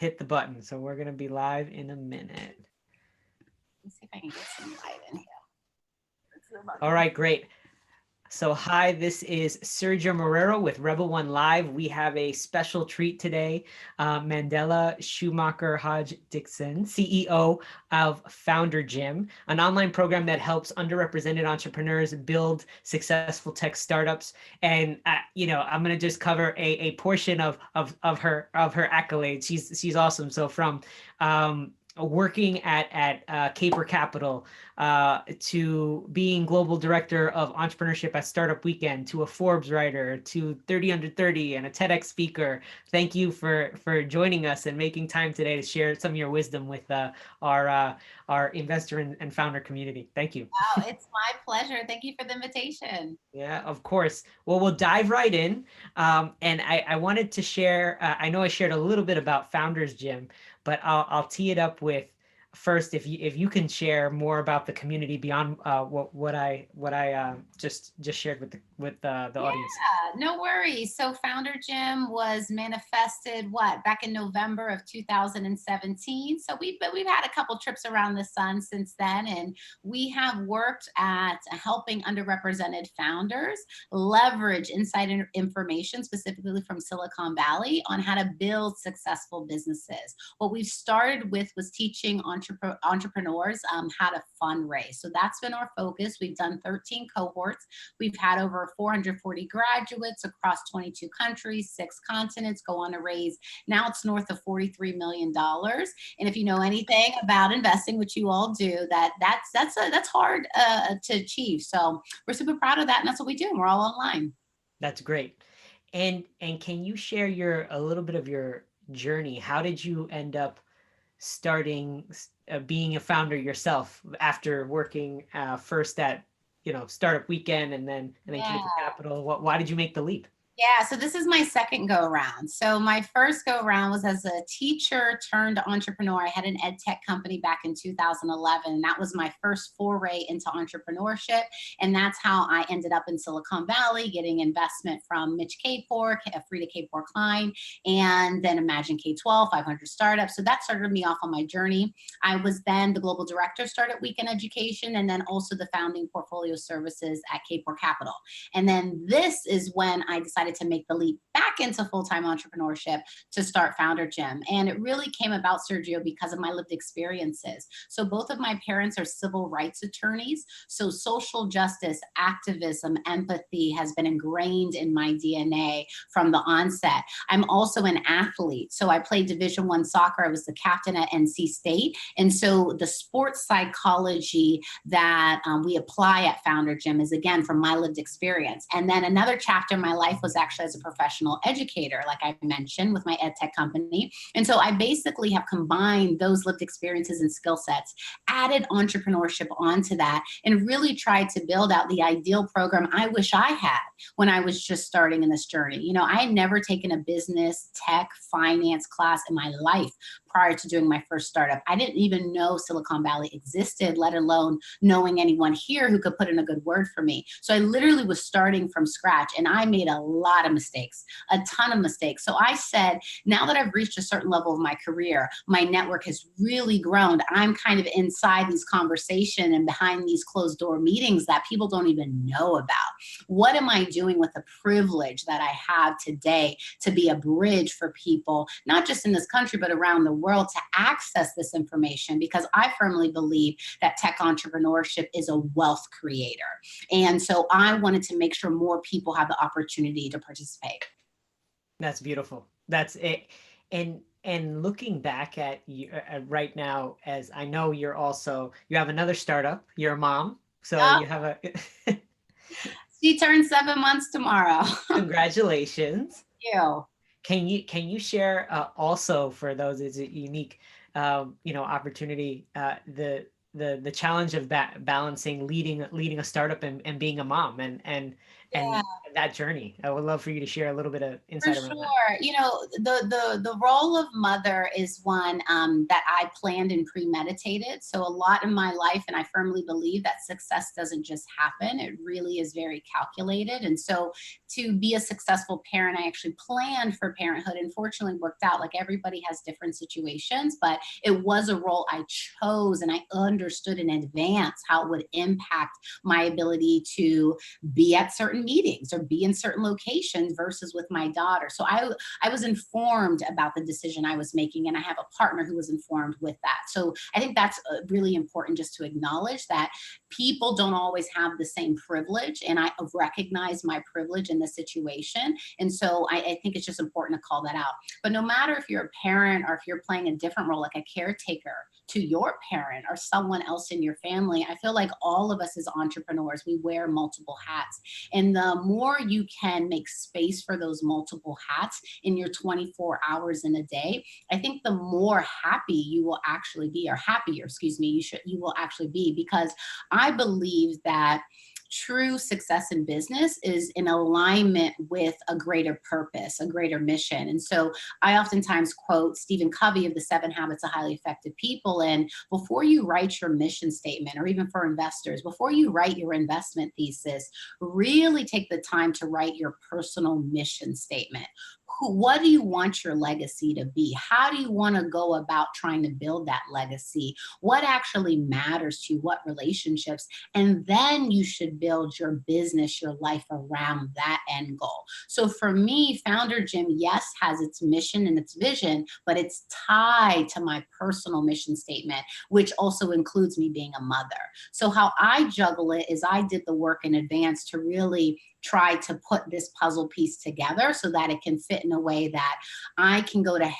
hit the button. So we're going to be live in a minute. Let's see if I can get some light in here. All right, great. So hi, this is Sergio Marrero with Rebel One Live. We have a special treat today. Mandela Schumacher Hodge Dixon, CEO of Founder Gym, an online program that helps underrepresented entrepreneurs build successful tech startups. And I'm going to just cover a portion of her accolades. She's awesome. So from working at Caper Capital, to being global director of entrepreneurship at Startup Weekend, to a Forbes writer, to 30 under 30 and a TEDx speaker. Thank you for joining us and making time today to share some of your wisdom with our investor and founder community. Thank you. Wow, it's my pleasure. Thank you for the invitation. Yeah, of course. Well, we'll dive right in. And I wanted to share, I know I shared a little bit about Founders Gym, but I'll tee it up with first, if you can share more about the community beyond what I just shared with the audience. No worries. So Founder Gym was manifested back in November of 2017. So we've had a couple trips around the sun since then, and we have worked at helping underrepresented founders leverage inside information, specifically from Silicon Valley, on how to build successful businesses. What we've started with was teaching entrepreneurs how to fundraise. So that's been our focus. We've done 13 cohorts. We've had over 440 graduates across 22 countries, 6 continents go on to raise. Now it's north of $43 million. And if you know anything about investing, which you all do, that's hard to achieve. So we're super proud of that, and that's what we do. And we're all online. That's great. And can you share a little bit of your journey? How did you end up starting being a founder yourself after working first at Startup Weekend and then Caper Capital? Why did you make the leap? Yeah, so this is my second go around. So my first go around was as a teacher turned entrepreneur. I had an ed tech company back in 2011, and that was my first foray into entrepreneurship. And that's how I ended up in Silicon Valley, getting investment from Mitch Kapor, Frida Kapor Klein, and then Imagine K-12, 500 Startups. So that started me off on my journey. I was then the global director, Startup Weekend Education, and then also the founding portfolio services at Kapor Capital. And then this is when I decided to make the leap back into full-time entrepreneurship to start Founder Gym. And it really came about, Sergio, because of my lived experiences. So both of my parents are civil rights attorneys. So social justice, activism, empathy has been ingrained in my DNA from the onset. I'm also an athlete. So I played Division I soccer. I was the captain at NC State. And so the sports psychology that we apply at Founder Gym is, again, from my lived experience. And then another chapter in my life was actually as a professional educator, like I mentioned, with my ed tech company. And so I basically have combined those lived experiences and skill sets, added entrepreneurship onto that, and really tried to build out the ideal program I wish I had when I was just starting in this journey. You know, I had never taken a business, tech, finance class in my life prior to doing my first startup. I didn't even know Silicon Valley existed, let alone knowing anyone here who could put in a good word for me. So I literally was starting from scratch, and I made a lot of mistakes, a ton of mistakes. So I said, now that I've reached a certain level of my career, my network has really grown. I'm kind of inside these conversations and behind these closed door meetings that people don't even know about. What am I doing with the privilege that I have today to be a bridge for people, not just in this country, but around the world, to access this information? Because I firmly believe that tech entrepreneurship is a wealth creator. And so I wanted to make sure more people have the opportunity to participate. That's beautiful. That's it. And looking back at you right now, as I know you have another startup, you're a mom, so Oh, you have a she turns 7 months tomorrow. congratulations. Thank you. Can you share also, for those, it's a unique opportunity, the challenge of balancing leading a startup and being a mom, and and that journey. I would love for you to share a little bit of For insight around that. sure. You know, the role of mother is one that I planned and premeditated. So a lot in my life, and I firmly believe that success doesn't just happen. It really is very calculated. And so to be a successful parent, I actually planned for parenthood and fortunately worked out. Like everybody has different situations, but it was a role I chose and I understood in advance how it would impact my ability to be at certain meetings or be in certain locations versus with my daughter. So I was informed about the decision I was making, and I have a partner who was informed with that. So I think that's really important just to acknowledge that people don't always have the same privilege, and I recognize my privilege in this situation. And so I think it's just important to call that out. But no matter if you're a parent or if you're playing a different role, like a caretaker to your parent or someone else in your family, I feel like all of us as entrepreneurs, we wear multiple hats. And the more you can make space for those multiple hats in your 24 hours in a day, I think the more happy you will actually be, or happier, excuse me, you will actually be, because I believe that true success in business is in alignment with a greater purpose, a greater mission. And so I oftentimes quote Stephen Covey of the 7 Habits of Highly Effective People. And before you write your mission statement, or even for investors, before you write your investment thesis, really take the time to write your personal mission statement. What do you want your legacy to be? How do you want to go about trying to build that legacy? What actually matters to you? What relationships? And then you should build your business, your life around that end goal. So for me, Founder Jim, yes, has its mission and its vision, but it's tied to my personal mission statement, which also includes me being a mother. So how I juggle it is I did the work in advance to really try to put this puzzle piece together so that it can fit in a way that I can go to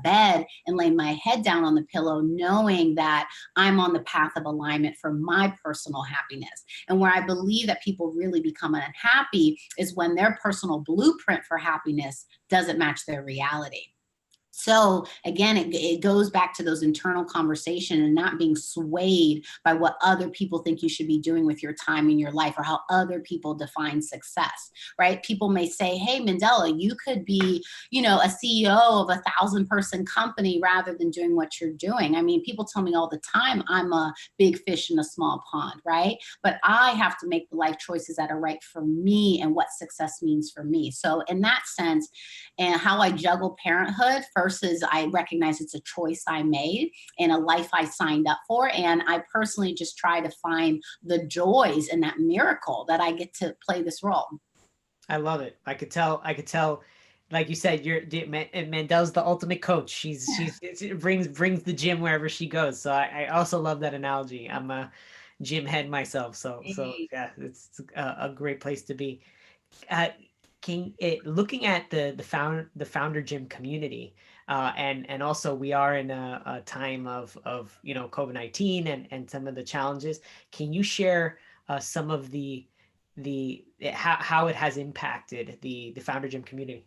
bed and lay my head down on the pillow knowing that I'm on the path of alignment for my personal happiness. And where I believe that people really become unhappy is when their personal blueprint for happiness doesn't match their reality. So again, it goes back to those internal conversations and not being swayed by what other people think you should be doing with your time in your life, or how other people define success, right? People may say, hey, Mandela, you could be, a CEO of 1,000-person company rather than doing what you're doing. I mean, people tell me all the time, I'm a big fish in a small pond, right? But I have to make the life choices that are right for me and what success means for me. So in that sense, and how I juggle parenthood, versus I recognize it's a choice I made and a life I signed up for. And I personally just try to find the joys in that miracle that I get to play this role. I love it. I could tell. Like you said, Mandela's the ultimate coach. It brings the gym wherever she goes. So I also love that analogy. I'm a gym head myself. So yeah, it's a great place to be. Uh, looking at the founder gym community, and also we are in a time of COVID-19 and some of the challenges. Can you share some of the how it has impacted the founder gym community?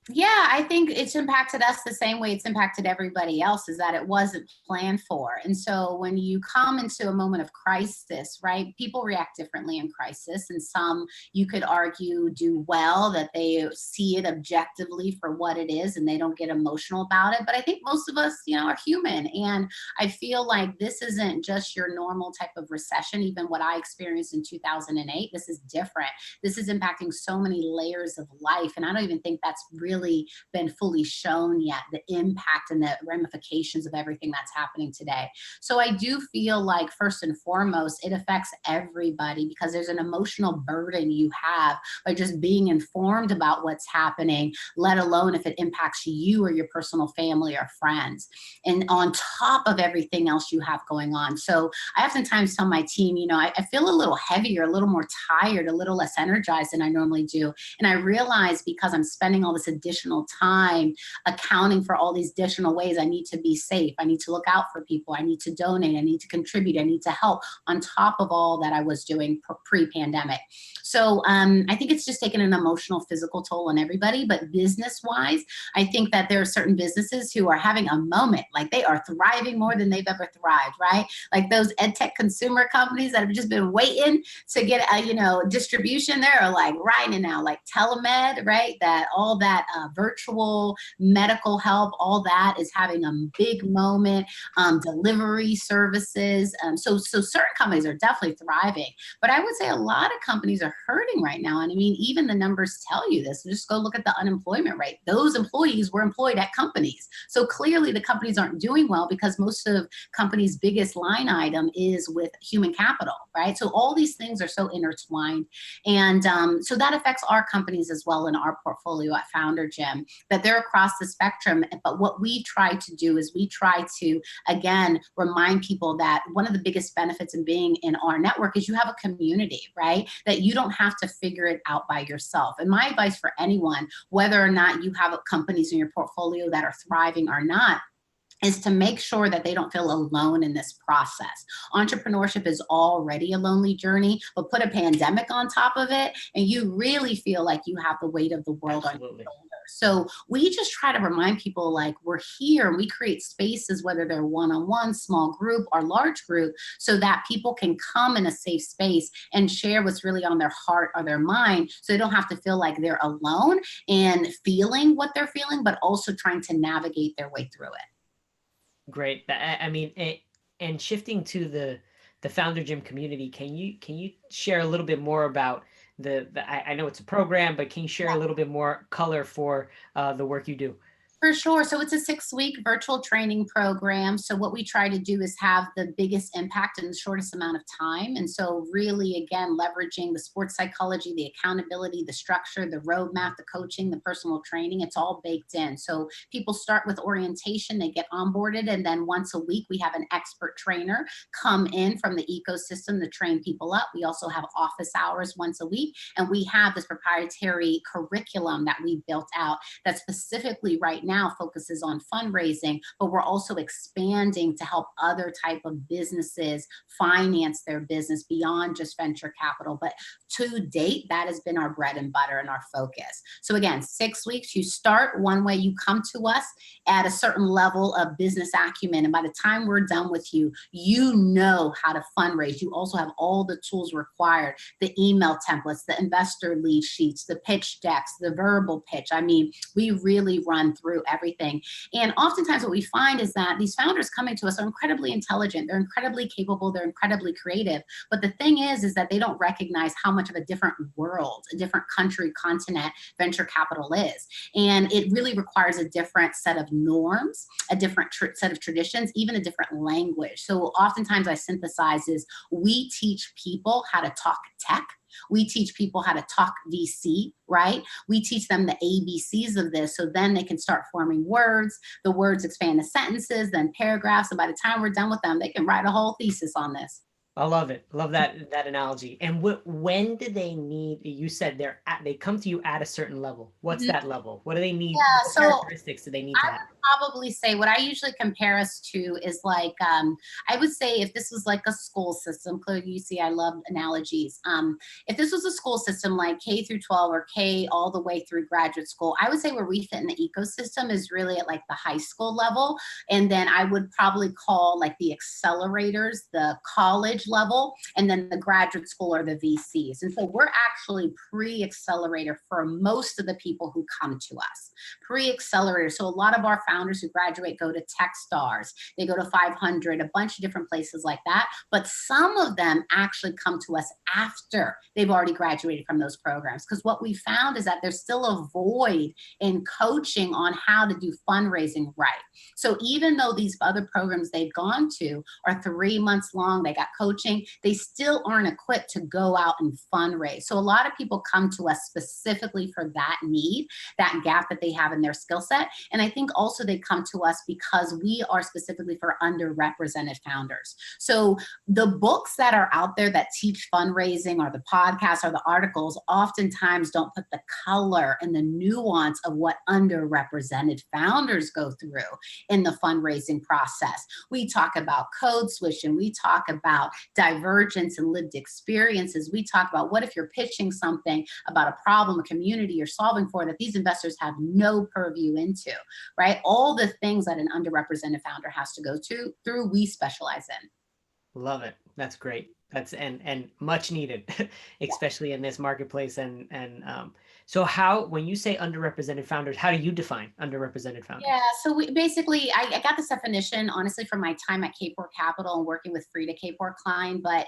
Yeah, I think it's impacted us the same way it's impacted everybody else, is that it wasn't planned for. And so when you come into a moment of crisis, right, people react differently in crisis. And some, you could argue, do well, that they see it objectively for what it is and they don't get emotional about it. But I think most of us, are human. And I feel like this isn't just your normal type of recession, even what I experienced in 2008. This is different. This is impacting so many layers of life. And I don't even think that's really been fully shown yet, the impact and the ramifications of everything that's happening today. So I do feel like, first and foremost, it affects everybody, because there's an emotional burden you have by just being informed about what's happening, let alone if it impacts you or your personal family or friends, and on top of everything else you have going on. So I oftentimes tell my team, I feel a little heavier, a little more tired, a little less energized than I normally do. And I realize, because I'm spending all this additional time accounting for all these additional ways I need to be safe, I need to look out for people, I need to donate, I need to contribute, I need to help, on top of all that I was doing pre-pandemic. So I think it's just taken an emotional, physical toll on everybody. But business wise, I think that there are certain businesses who are having a moment, like they are thriving more than they've ever thrived, right? Like those ed tech consumer companies that have just been waiting to get distribution there are like right now, like telemed, right? That all that virtual medical help, all that is having a big moment. Delivery services. So certain companies are definitely thriving, but I would say a lot of companies are hurting right now. And I mean, even the numbers tell you this. Just go look at the unemployment rate. Those employees were employed at companies. So clearly the companies aren't doing well because most of companies' biggest line item is with human capital, right? So all these things are so intertwined. And so that affects our companies as well in our portfolio at Founder Gym, that they're across the spectrum. But what we try to do is we try to, again, remind people that one of the biggest benefits in being in our network is you have a community, right? That you don't have to figure it out by yourself. And my advice for anyone, whether or not you have companies in your portfolio that are thriving or not, is to make sure that they don't feel alone in this process. Entrepreneurship is already a lonely journey, but put a pandemic on top of it, and you really feel like you have the weight of the world on your shoulders. So we just try to remind people like we're here, and we create spaces, whether they're one-on-one, small group, or large group, so that people can come in a safe space and share what's really on their heart or their mind, so they don't have to feel like they're alone and feeling what they're feeling, but also trying to navigate their way through it. Great. I mean, and shifting to the Founder Gym community, can you share a little bit more about I know it's a program, but can you share a little bit more color for the work you do? For sure. So it's a 6-week virtual training program. So what we try to do is have the biggest impact in the shortest amount of time. And so really, again, leveraging the sports psychology, the accountability, the structure, the roadmap, the coaching, the personal training, it's all baked in. So people start with orientation, they get onboarded, and then once a week, we have an expert trainer come in from the ecosystem to train people up. We also have office hours once a week, and we have this proprietary curriculum that we built out that specifically right now focuses on fundraising, but we're also expanding to help other type of businesses finance their business beyond just venture capital. But to date, that has been our bread and butter and our focus. So again, 6 weeks, you start one way, you come to us at a certain level of business acumen. And by the time we're done with you, you know how to fundraise. You also have all the tools required, the email templates, the investor lead sheets, the pitch decks, the verbal pitch. I mean, we really run through everything. And oftentimes what we find is that these founders coming to us are incredibly intelligent, they're incredibly capable, they're incredibly creative. But the thing is that they don't recognize how much of a different world, a different country, continent venture capital is. And it really requires a different set of norms, a different set of traditions, even a different language. So oftentimes I synthesize is we teach people how to talk tech. We teach people how to talk VC, right? We teach them the ABCs of this, so then they can start forming words. The words expand to sentences, then paragraphs. And by the time we're done with them, they can write a whole thesis on this. I love it. Love that analogy. And when do they need? You said they come to you at a certain level. What's that level? What do they need? Yeah, What so characteristics do they need to I have? would probably say what I usually compare us to is like I would say if this was like a school system. Clearly, you see, I love analogies. If this was a school system like K through 12 or K all the way through graduate school, I would say where we fit in the ecosystem is really at like the high school level, and then I would probably call like the accelerators the college level, and then the graduate school or the VCs. And so we're actually pre-accelerator for most of the people who come to us. Pre-accelerator. So a lot of our founders who graduate go to Techstars, they go to 500, a bunch of different places like that. But some of them actually come to us after they've already graduated from those programs. Because what we found is that there's still a void in coaching on how to do fundraising right. So even though these other programs they've gone to are 3 months long, they got coaching, they still aren't equipped to go out and fundraise. So a lot of people come to us specifically for that need, that gap that they have in their skill set. And I think also also they come to us because we are specifically for underrepresented founders. So the books that are out there that teach fundraising, or the podcasts or the articles, oftentimes don't put the color and the nuance of what underrepresented founders go through in the fundraising process. We talk about code switching, we talk about divergence and lived experiences. We talk about what if you're pitching something about a problem, a community you're solving for, that these investors have no purview into, right? All the things that an underrepresented founder has to go through, we specialize in. Love it. That's great. That's and much needed, especially in this marketplace. So how, when you say underrepresented founders, how do you define underrepresented founders? Yeah, so we basically, I got this definition, honestly, from my time at Capor Capital and working with Frida Capor Klein, but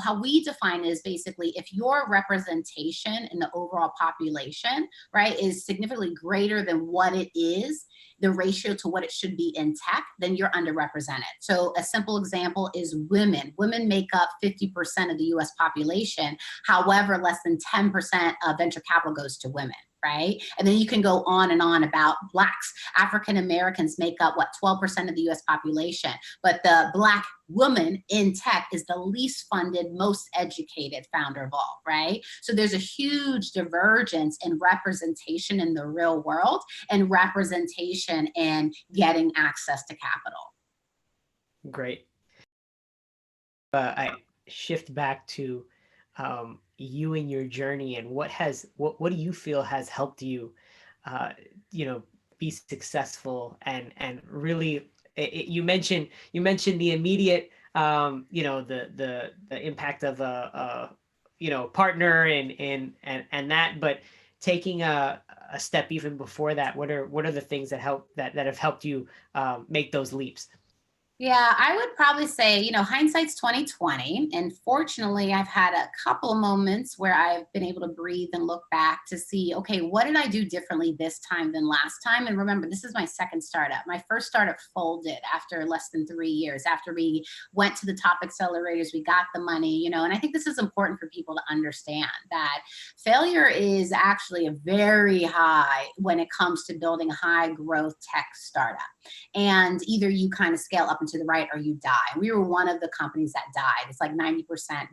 how we define it is basically if your representation in the overall population, right, is significantly greater than what it is, the ratio to what it should be in tech, then you're underrepresented. So a simple example is women. Women make up 50% of the US population. However, less than 10% of venture capital goes to women, right? And then you can go on and on about Blacks. African Americans make up, what, 12% of the US population. But the Black woman in tech is the least funded, most educated founder of all, right? So there's a huge divergence in representation in the real world and representation in getting access to capital. Great. I shift back to you and your journey, and what do you feel has helped you, be successful and really, you mentioned the immediate, the impact of a partner and that, but taking a step even before that, what are the things that have helped you make those leaps? Yeah, I would probably say, hindsight's 2020. And fortunately, I've had a couple of moments where I've been able to breathe and look back to see, okay, what did I do differently this time than last time? And remember, this is my second startup. My first startup folded after less than 3 years. After we went to the top accelerators, we got the money, and I think this is important for people to understand that failure is actually a very high when it comes to building a high growth tech startup. And either you kind of scale up to the right or you die. We were one of the companies that died. It's like 90%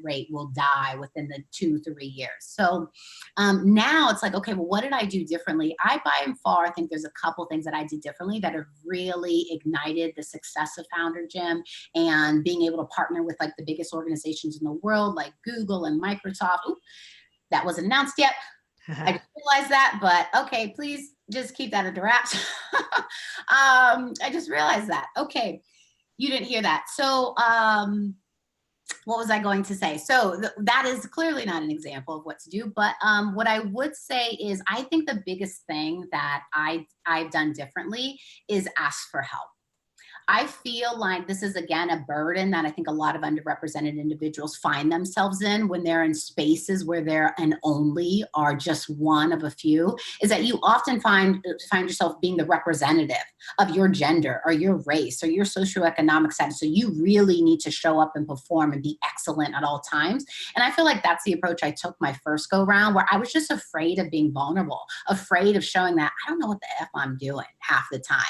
rate will die within the 2-3 years. So now it's like, okay, well, what did I do differently? I by and far think there's a couple things that I did differently that have really ignited the success of Founder Gym and being able to partner with like the biggest organizations in the world, like Google and Microsoft. Ooh, that wasn't announced yet. I just realized that, but okay, please just keep that under wraps. I just realized that. Okay. You didn't hear that. So what was I going to say? So that is clearly not an example of what to do. But what I would say is I think the biggest thing that I've done differently is ask for help. I feel like this is, again, a burden that I think a lot of underrepresented individuals find themselves in when they're in spaces where they're an only or just one of a few, is that you often find yourself being the representative of your gender or your race or your socioeconomic status. So you really need to show up and perform and be excellent at all times. And I feel like that's the approach I took my first go round, where I was just afraid of being vulnerable, afraid of showing that I don't know what the F I'm doing half the time.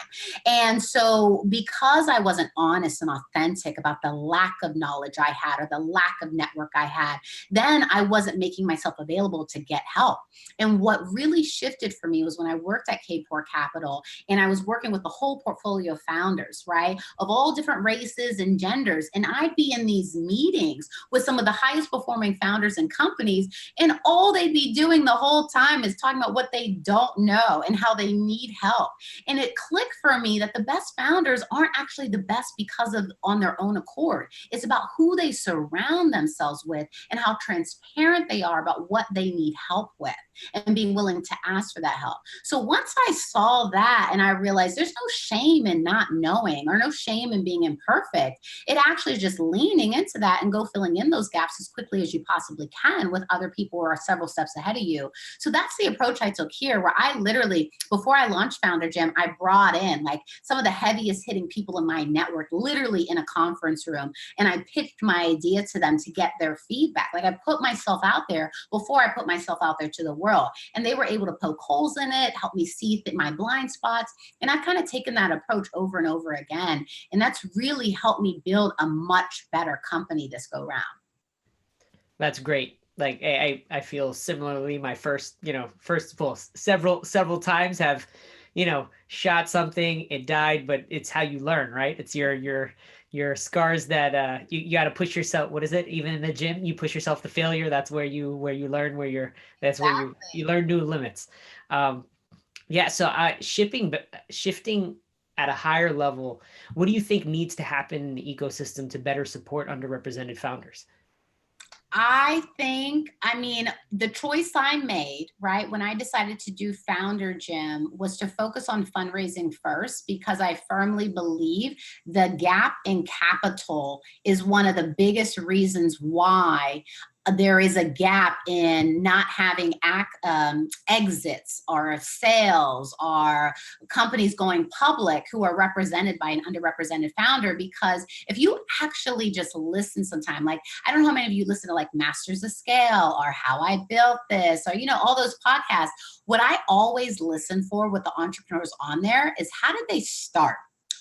And so because I wasn't honest and authentic about the lack of knowledge I had or the lack of network I had, then I wasn't making myself available to get help. And what really shifted for me was when I worked at Capor Capital and I was working with the whole portfolio of founders, right, of all different races and genders. And I'd be in these meetings with some of the highest performing founders and companies, and all they'd be doing the whole time is talking about what they don't know and how they need help. And it clicked for me that the best founders aren't actually the best because of on their own accord. It's about who they surround themselves with and how transparent they are about what they need help with and being willing to ask for that help. So once I saw that and I realized there's no shame in not knowing or no shame in being imperfect, it actually is just leaning into that and go filling in those gaps as quickly as you possibly can with other people who are several steps ahead of you. So that's the approach I took here, where I literally, before I launched Founder Gym, I brought in like some of the heaviest hitting people people in my network, literally in a conference room, and I pitched my idea to them to get their feedback. Like, I put myself out there before I put myself out there to the world, and they were able to poke holes in it, help me see my blind spots. And I've kind of taken that approach over and over again. And that's really helped me build a much better company this go round. That's great. Like I feel similarly. My first, well, several times have, shot something, it died, but it's how you learn, right? It's your scars that you got to push yourself. What is it? Even in the gym, you push yourself to failure. That's where you learn, that's where you learn new limits. Yeah. So shifting at a higher level, what do you think needs to happen in the ecosystem to better support underrepresented founders? I mean, the choice I made, right, when I decided to do Founder Gym was to focus on fundraising first, because I firmly believe the gap in capital is one of the biggest reasons why there is a gap in not having exits or sales or companies going public who are represented by an underrepresented founder. Because if you actually just listen sometime, like, I don't know how many of you listen to like Masters of Scale or How I Built This, or, all those podcasts. What I always listen for with the entrepreneurs on there is, how did they start?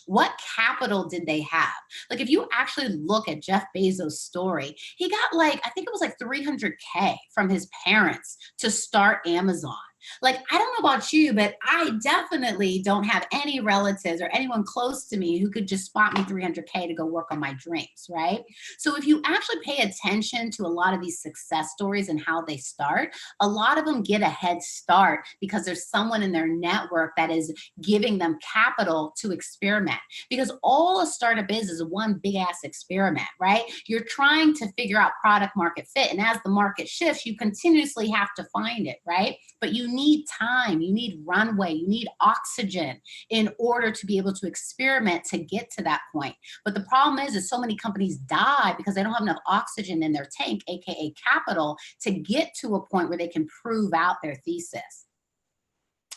What capital did they have? Like, if you actually look at Jeff Bezos' story, he got like, I think it was like 300K from his parents to start Amazon. Like, I don't know about you, but I definitely don't have any relatives or anyone close to me who could just spot me 300K to go work on my dreams, right? So if you actually pay attention to a lot of these success stories and how they start, a lot of them get a head start because there's someone in their network that is giving them capital to experiment. Because all a startup is one big ass experiment, right? You're trying to figure out product market fit. And as the market shifts, you continuously have to find it, right? But you need time, you need runway, you need oxygen in order to be able to experiment to get to that point. But the problem is so many companies die because they don't have enough oxygen in their tank, AKA capital, to get to a point where they can prove out their thesis.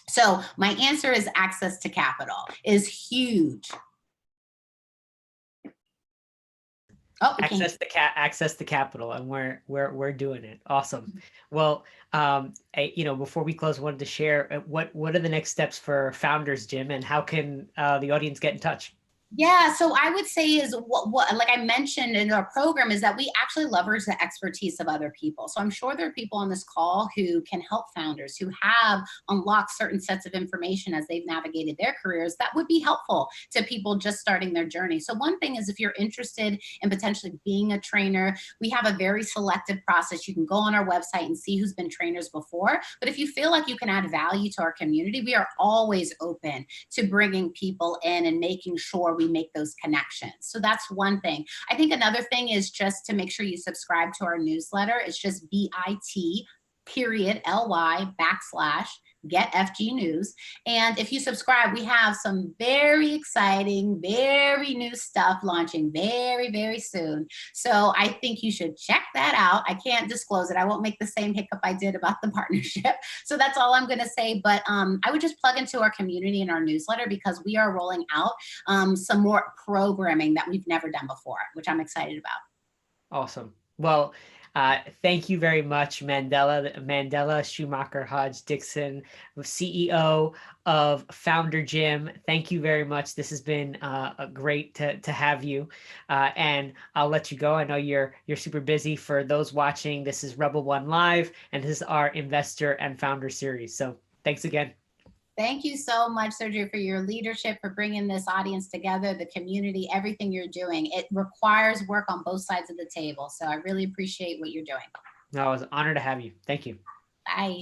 So my answer is access to capital is huge. Oh, access to capital, and we're doing it. Awesome. Well, before we close, I wanted to share what are the next steps for Founders Gym, and how can the audience get in touch? Yeah, so I would say is what like I mentioned in our program is that we actually leverage the expertise of other people. So I'm sure there are people on this call who can help founders who have unlocked certain sets of information as they've navigated their careers that would be helpful to people just starting their journey. So one thing is, if you're interested in potentially being a trainer, we have a very selective process. You can go on our website and see who's been trainers before. But if you feel like you can add value to our community, we are always open to bringing people in and making sure we make those connections. So that's one thing. I think another thing is just to make sure you subscribe to our newsletter. It's just bit.ly/get FG News. And if you subscribe, we have some very exciting, very new stuff launching very, very soon. So I think you should check that out. I can't disclose it. I won't make the same hiccup I did about the partnership. So that's all I'm going to say. But I would just plug into our community and our newsletter, because we are rolling out some more programming that we've never done before, which I'm excited about. Awesome. Well, thank you very much, Mandela Schumacher Hodge Dixon, CEO of Founder Gym. Thank you very much. This has been great to have you. And I'll let you go. I know you're super busy. For those watching, this is Rebel One Live, and this is our investor and founder series. So thanks again. Thank you so much, Sergio, for your leadership, for bringing this audience together, the community, everything you're doing. It requires work on both sides of the table. So I really appreciate what you're doing. No, it was an honor to have you. Thank you. Bye.